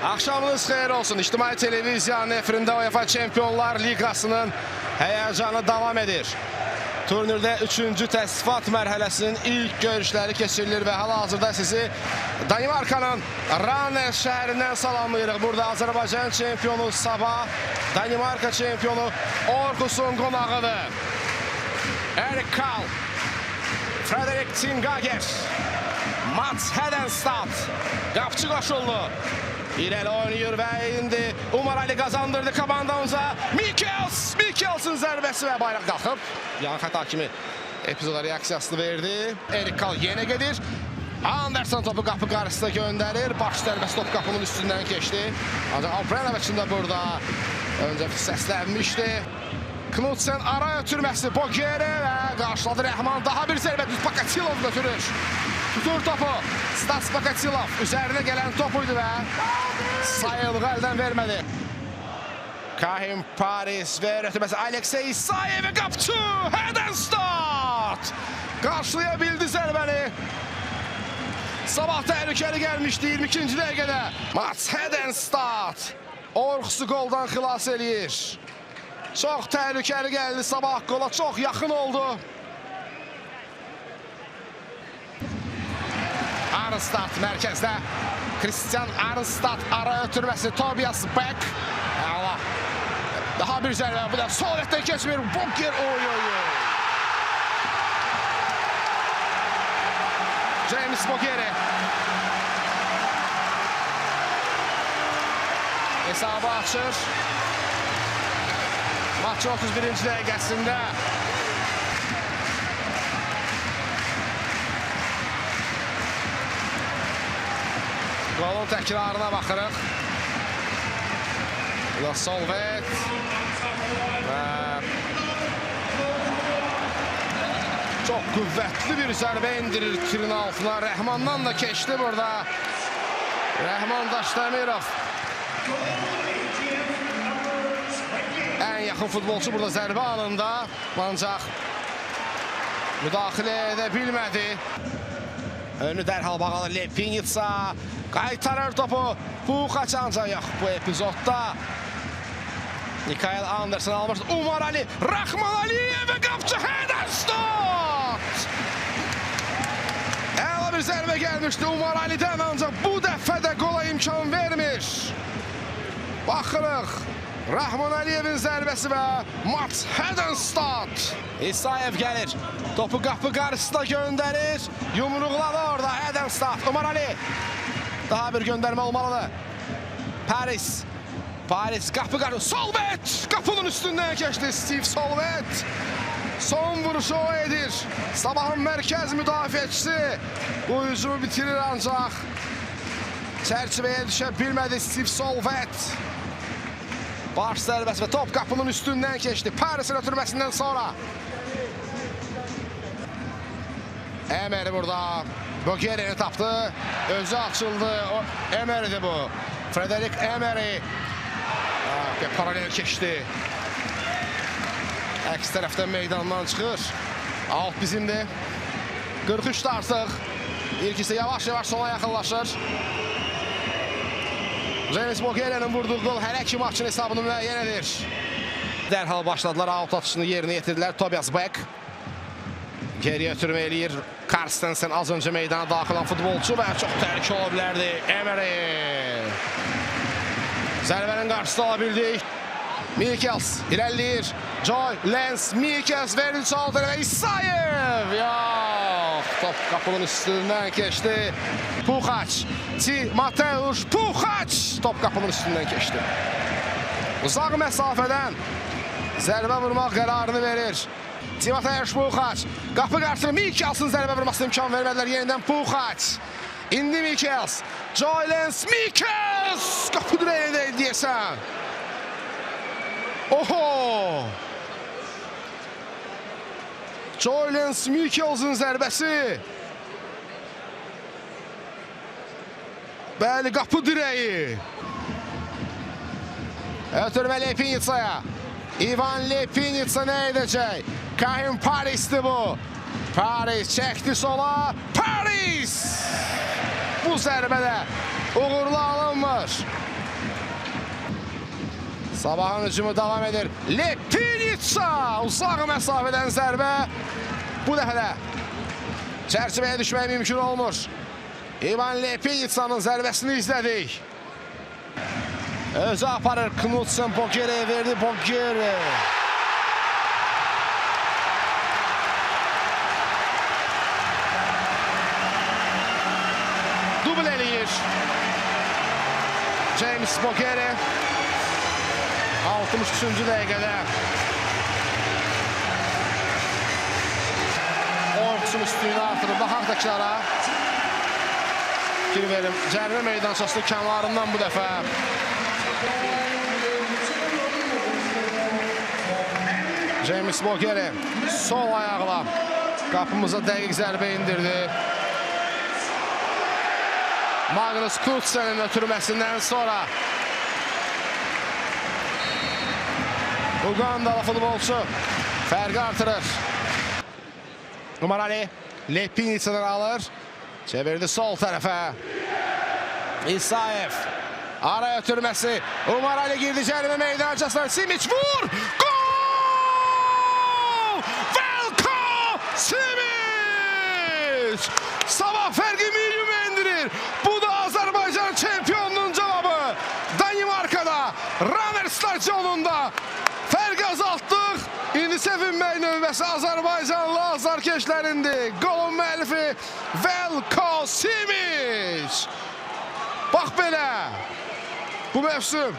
Axşamınız xeyir olsun. İctimai Televiziyanın efirində UEFA Çempionlar Liqasının həyəcanı davam edir. Turnirdə 3-cü təsnifat mərhələsinin ilk görüşləri keçirilir və hal-hazırda sizi Danimarkanın Rannes şəhərindən salamlayırıq. Burada Azərbaycan çempionu Sabah, Danimarka çempionu Orkusun qonağıdır. Erik Kal, Frederik Tingager, Mats Hedenstad, qapçı qoşuldu. İrəli oynayır və indi Umar Ali qazandırdı komandanıza. Mikkels'in zərbəsi və bayraq qalxıb. Yan xəta kimi epizoda reaksiyasını verdi. Erik Kal yenə gedir. Anderson topu qapı qarşısına göndərir. Baş zərbəsi top qapının üstündən keçdi. Ancaq Albrenoviçin də burada öncə səslənmişdi. Knudsen ara ötürməsi Bogere və qarşıladı Rəhman. Daha bir zərbə düz Pakatilov götürür. Tutur topu Stas Pakatilov. Üzərinə gələn topuydu və sayılığı əldən vermədi. Kahim Paris və ötürməsi Aleksey Isayev qapçı Hedenstad qarşılaya bildi zərbəni. Sabah təhlükəli gəlmişdi 22-ci dəqiqədə. Mats Hedenstad Orkusu qoldan xilas eləyir. Çox təhlükəli gəldi Sabah qola, çox yaxın oldu. Arnstad mərkəzdə. Christian Arnstad ara ötürməsi Tobias Beck. Daha bir zərbə, bu da sol ətdən keçmir. Boger, James Bogere. Hesabı açır. Maçın 31-ci dəqiqəsində. Golun təkrarına baxırıq. Solvet. Çox qüvvətli bir zərbə indirir tirin altına. Rəhmandan da keçdi burada. Rəhman Daşdemirov. Ən yaxın futbolçu burada zərbə anında. Ancaq müdaxilə edə bilmədi. Önü dərhal bağlı Lepinitsa. Qaytarır topu. Puxaç ancaq yox bu epizodda. Mikael Anderson almış. Umar Ali. Rahman Aliyev və qapçı Hedenstad. Əla bir zərbə gəlmişdi Umar Ali'dən, ancaq bu dəfə də qola imkan vermir. Baxırıq. Rahman Aliyevin zərbəsi və Mats Hedenstad. İsayev gəlir. Topu qapı qarşısına göndərir. Yumruqladı orada Hedenstad. Umar Ali. Daha bir göndərmə olmalıdır. Paris qapı qarşısına. Solvet. Qapının üstündən keçdi Steve Solvet. Son vuruşu o edir. Sabahın mərkəz müdafiəçisi bu hücumu bitirir ancaq çərçivəyə düşə bilmədi Steve Solvet. Baş zərbəsi və top qapının üstündən keçdi. Paris'in ötürməsindən sonra. Emery burada. Bogere'ni tapdı. Özü açıldı. Emery'di bu. Frederic Emery. Paralel keçdi. Əks tərəfdən meydandan çıxır. Alt bizimdir. 43'də artıq. İlk isə yavaş-yavaş sona yaxınlaşır. James Bogere'nin vurduğu gol hələ ki maçın hesabını müəyyən edir. Dərhal başladılar, out atışını yerinə yetirdilər. Tobias Beck geriyə ötürmə eləyir. Carstensen az öncə meydana daxil olan futbolçu və çox təhlükə ola bilərdi. Emery. Zərbənin qarşısını ala bildik. Mikkels irəliləyir. Joy Lenz, Mikkels verir çaldı və İsayev. Yox, top qapının üstündən keçdi. Puxaç, Mateusz Puxaç. Top qapının üstündən keçdi. Uzaq məsafədən zərbə vurmaq qərarını verir. Mateusz Puxaç. Qapı qarşısına Mikkels'in zərbə vurmasına imkan vermədilər. Yenidən Puxaç. İndi Mikkels. Joy Lenz, Mikkels. Qapı dirəyində deyəsən. Oho! Joy Lenz, Mikkels'in zərbəsi. Bəli, qapı dirəyi. Ötürmə Lepinitsa'ya. Ivan Lepinitsa nə edəcək? Kahim Paris'ti bu. Paris çəkdi sola. Paris! Bu zərbədə uğurlu alınmır. Sabahın hücumu davam edir. Lepinitsa uzaq məsafədən zərbə. Bu dəfə də çərçivəyə düşmək mümkün olmur. İvan Lepinitsa'nın zərbəsini izlədik. Özü aparır. Knudsen Bogere'ye verdi. Bogere. Dubl eləyir. James Bogere. 63-cü dəqiqədə oyuncusun üstünlüyünü artırıb. Baxaq dakılara. Fikir verim. Cərimə meydançasının kənarından bu dəfə James Bogere sol ayaqla qapımıza dəqiq zərbə indirdi. Magnus Knudsen'in ötürməsindən sonra Ugandalı futbolçu fərqi artırır. Umar Ali Lepinitsa'dan alır. Çevirdi sol tərəfə. İsayev. Ara ötürməsi. Umar Ali girdi cərimə meydançasına. Simic vur. Gol! Velko Simic! Sabah fərqi milyuma endirir. Bu da Azərbaycan çempionluğunun cavabı. Danimarkada, Runner stadionunda fərqi azaltdıq. İndi sevinmək növbəsi Azərbaycanlı azarkeşlərindir. Qolun müəllifi Velko Simic. Bax belə. Bu mövsüm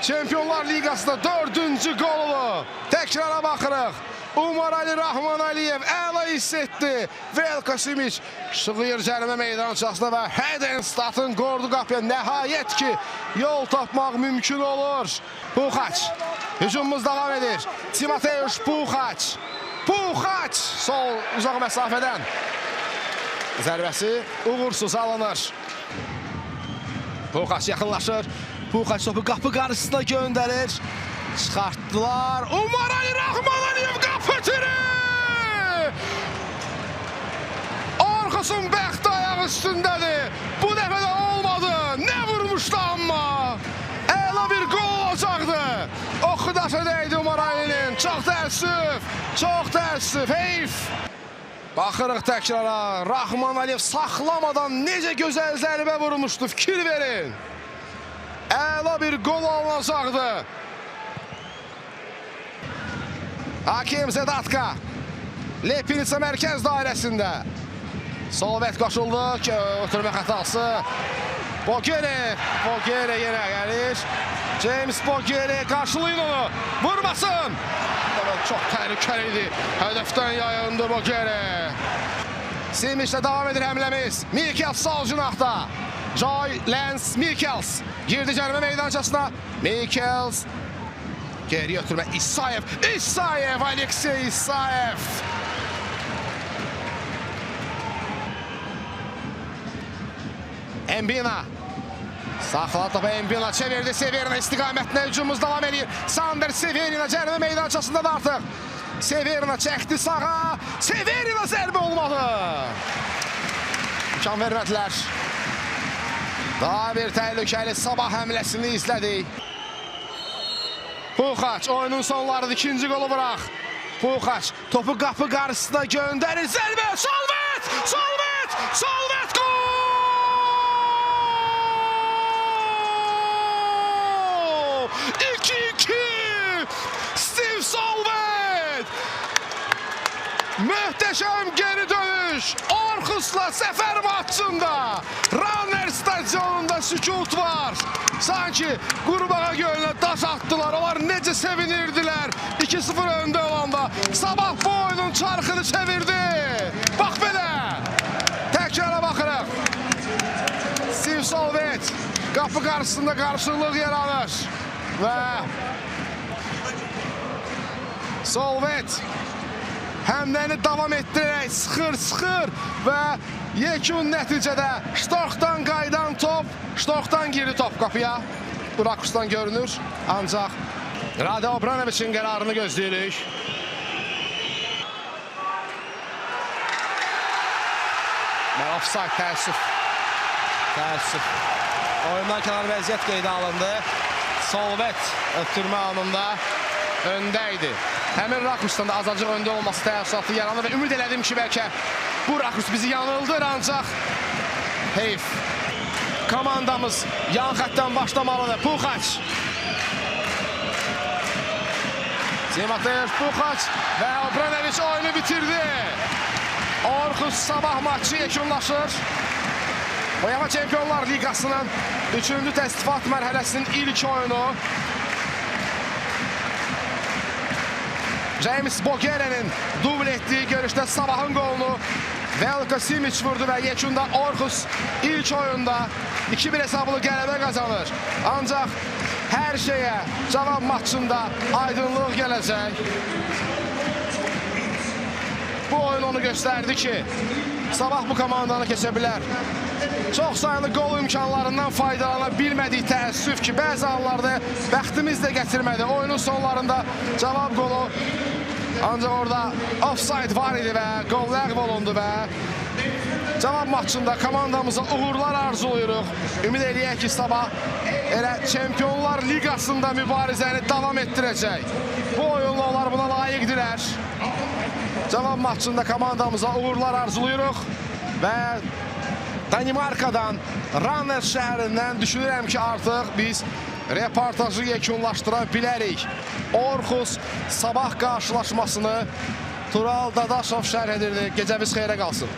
Çempionlar Liqasında 4-cü qolu. Təkrara baxırıq. Umar Ali Rahman Aliyev əla hiss etdi. Velko Simic şığıyır cərimə meydançasına və Hedenstadtın qordu qapıya nəhayət ki yol tapmaq mümkün olur. Puxaç. Hücumumuz davam edir. Timoteusz Puxaç. Puxaç sol uzaq məsafədən. Zərbəsi uğursuz alınır. Puxaç yaxınlaşır. Puxaç topu qapı qarşısına göndərir. Çıxartdılar. Umar Ali Rahman Aliyev qapı tiri! Orxusun bəxti ayağı üstündədir. Bu dəfə də olmadı. Nə vurmuşdu amma. Əla bir qol olacaqdı. Oxu daşa dəydi Umar Ali'nin. Çox təəssüf. Çox təəssüf. Heyf. Baxırıq təkrara. Rahman Aliyev saxlamadan necə gözəl zərbə vurmuşdu. Fikir verin. Əla bir qol olacaqdı. Hakim Zedatka. Lepinitsa mərkəz dairəsində. Solvet qoşuldu. Ötürmə xətası. Bogere. Bogere yenə gəlir. James Bogere qarşılayın onu. Vurmasın. Çox təhlükəli idi. Hədəfdən yayındı Bogere. Simic'lə davam edir həmləmiz. Mikkels sol cinahda. Joy Lens Mikkels. Girdi cərimə meydançasına. Mikkels. Geri ötürmə İsayev. İsayev. Aleksey İsayev. Embina. Saxla topu Embina çevirdi. Severina istiqamətinə hücumumuz davam edir. Sander Severina cərimə meydançasında da artıq. Severina çəkdi sağa. Severina zərbə olmadı. İmkan vermədilər. Daha bir təhlükəli sabah həmləsini izlədik. Puxaç oyunun sonlarıdır. İkinci qolu bıraq. Puxaç topu qapı qarşısına göndərir. Zərbə. Solvet! Solvet! Solvet gol! 2-2! Steve Solvet! Möhtəşəm geri dönüş. Orxusla səfər maçında. Runner stadionunda sükut var. Sanki qurbağa gölünə daş atdılar. Onlar necə sevinirdilər. 2-0 öndə olanda. Sabah bu oyunun çarxını çevirdi. Bax belə. Təkrara baxırıq. Steve Solvet qapı qarşısında qarşılıq yaranır. Və Solvet həmləni davam etdirərək sıxır və yekun nəticədə Ştokdan qaydan top, Ştokdan girdi top qapıya. Bu rakursdan görünür, ancaq Rade Obranoviçin qərarını gözləyirik. Offside, təəssüf. Oyundan kənar vəziyyət qeydə alındı. Solvet ötürmə anında öndə idi. Həmin rakursdan da azacıq öndə olması təəssüratı yaranır və ümid elədim ki, bəlkə bu rakurs bizi yanıldır, ancaq heyf. Komandamız yan xətdən başlamalıdır. Puxaç. Zimatej Puxaç və Obraneviç oyunu bitirdi. Orxus Sabah maçı yekunlaşır. UEFA Çempionlar Liqasının 3-cü təsnifat mərhələsinin ilk oyunu. James Bogere'nin dubl etdiyi görüşdə Sabahın qolunu Velko Simic vurdu və yekunda Orxus ilk oyunda 2-1 hesablı qələbə qazanır. Ancaq hər şeyə cavab maçında aydınlıq gələcək. Bu oyun onu göstərdi ki, Sabah bu komandanı keçə bilər. Çox sayılı qol imkanlarından faydalana bilmədik, təəssüf ki, bəzi anlarda bəxtimiz də gətirmədi. Oyunun sonlarında cavab qolu, ancaq orada offside var idi və qol ləğv olundu və cavab maçında komandamıza uğurlar arzuluyuruq. Ümid eləyək ki, Sabah elə Çempionlar Liqasında mübarizəni davam etdirəcək. Bu oyunla onlar buna layiqdirlər. Cavab maçında komandamıza uğurlar arzuluyuruq və Danimarkadan, Rannes şəhərindən düşünürəm ki, artıq biz reportajı yekunlaşdıra bilərik. Orxus Sabah qarşılaşmasını Tural Dadaşov şərh edirdi. Gecəmiz xeyrə qalsın.